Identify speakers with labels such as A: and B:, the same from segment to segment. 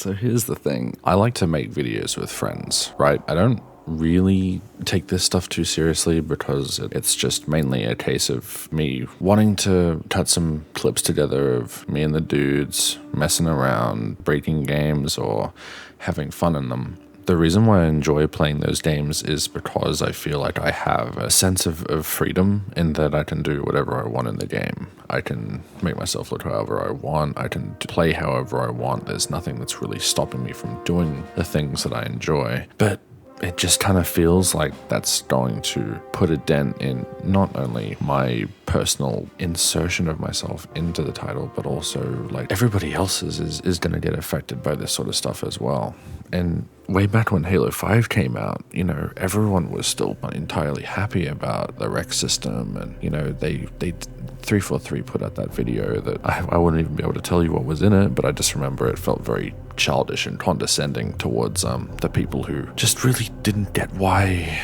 A: So here's the thing. I like to make videos with friends, right? I don't really take this stuff too seriously because it's just mainly a case of me wanting to cut some clips together of me and the dudes messing around, breaking games, or having fun in them. The reason why I enjoy playing those games is because I feel like I have a sense of freedom in that I can do whatever I want in the game. I can make myself look however I want. I can play however I want. There's nothing that's really stopping me from doing the things that I enjoy. But it just kind of feels like that's going to put a dent in not only my personal insertion of myself into the title, but also like everybody else's is going to get affected by this sort of stuff as well. And way back when Halo 5 came out, you know, everyone was still not entirely happy about the rec system. And, you know, they 343 put out that video that I wouldn't even be able to tell you what was in it, but I just remember it felt very childish and condescending towards the people who just really didn't get why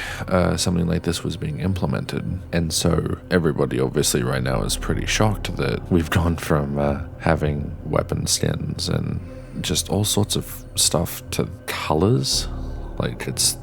A: something like this was being implemented. And so everybody obviously right now is pretty shocked that we've gone from having weapon skins and just all sorts of stuff to colors. Like it's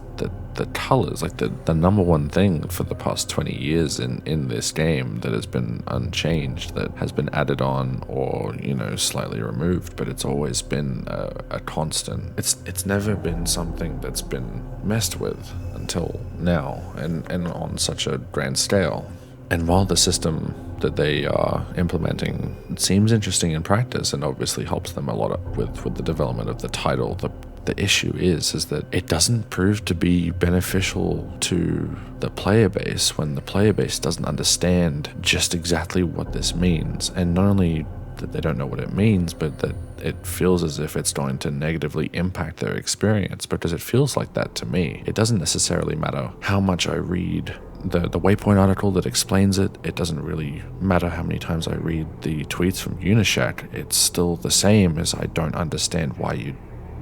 A: the colors, like the number one thing for the past 20 years in this game that has been unchanged, that has been added on or, you know, slightly removed, but it's always been a constant. It's never been something that's been messed with until now, and on such a grand scale. And while the system that they are implementing seems interesting in practice and obviously helps them a lot with the development of the title, the issue is that it doesn't prove to be beneficial to the player base when the player base doesn't understand just exactly what this means. And not only that they don't know what it means, but that it feels as if it's going to negatively impact their experience, because it feels like that to me. It doesn't necessarily matter how much I read the Waypoint article that explains it. It doesn't really matter how many times I read the tweets from Unishack. It's still the same as I don't understand why you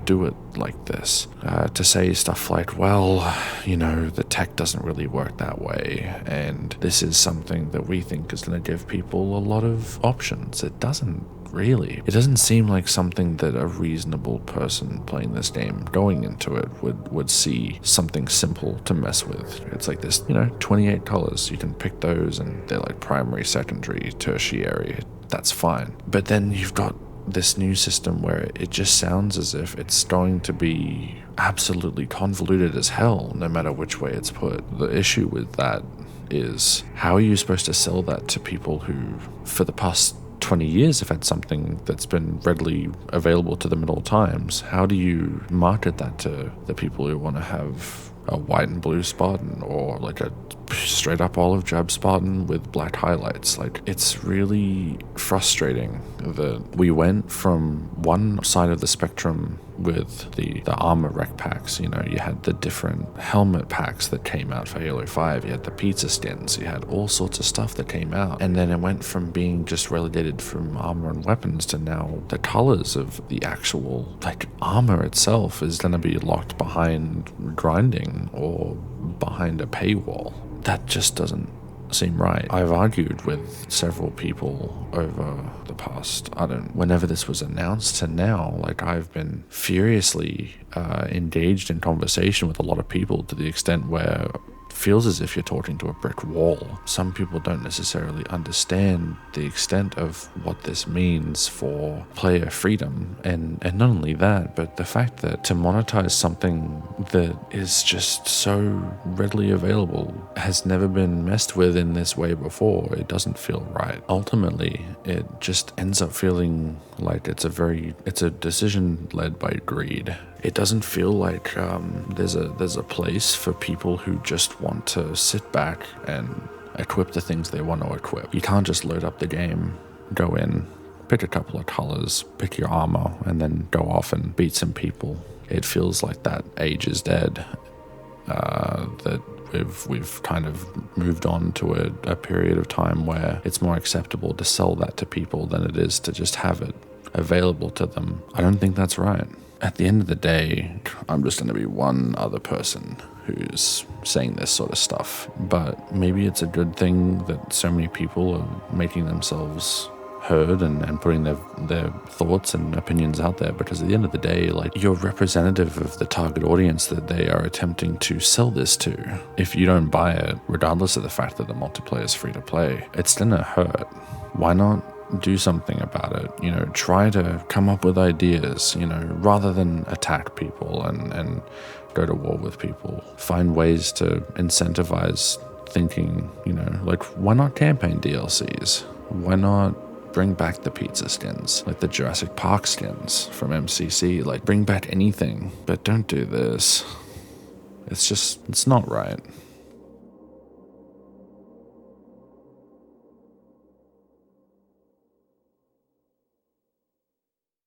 A: do it like this. To say stuff like, well, you know, the tech doesn't really work that way, and this is something that we think is going to give people a lot of options. It doesn't really. It doesn't seem like something that a reasonable person playing this game going into it would see something simple to mess with. It's like this, you know, 28 colors. You can pick those and they're like primary, secondary, tertiary. That's fine. But then you've got this new system where it just sounds as if it's going to be absolutely convoluted as hell no matter which way it's put. The issue with that is, how are you supposed to sell that to people who for the past 20 years have had something that's been readily available to them at all times? How do you market that to the people who want to have a white and blue Spartan, or like a straight up olive drab Spartan with black highlights? Like, it's really frustrating that we went from one side of the spectrum with the armor rec packs. You know, you had the different helmet packs that came out for Halo 5, you had the pizza skins, you had all sorts of stuff that came out, and then it went from being just relegated from armor and weapons to now the colors of the actual like armor itself is going to be locked behind grinding or behind a paywall. That just doesn't seem right. I've argued with several people over the past, whenever this was announced to now, like I've been furiously engaged in conversation with a lot of people to the extent where it feels as if you're talking to a brick wall. Some people don't necessarily understand the extent of what this means for player freedom, and not only that, but the fact that to monetize something that is just so readily available, has never been messed with in this way before, it doesn't feel right. Ultimately, it just ends up feeling like it's a decision led by greed. It doesn't feel like there's a place for people who just want to sit back and equip the things they want to equip. You can't just load up the game, go in, pick a couple of colors, pick your armor, and then go off and beat some people. It feels like that age is dead. That we've kind of moved on to a period of time where it's more acceptable to sell that to people than it is to just have it available to them. I don't think that's right. At the end of the day, I'm just going to be one other person who's saying this sort of stuff, but maybe it's a good thing that so many people are making themselves heard and putting their thoughts and opinions out there, because at the end of the day, like, you're representative of the target audience that they are attempting to sell this to. If you don't buy it, regardless of the fact that the multiplayer is free to play, it's gonna hurt. Why not do something about it? You know, try to come up with ideas, you know, rather than attack people and go to war with people. Find ways to incentivize thinking, you know, like, why not campaign DLCs? Why not bring back the pizza skins, like the Jurassic Park skins from MCC? Like, bring back anything, but don't do this. It's not right.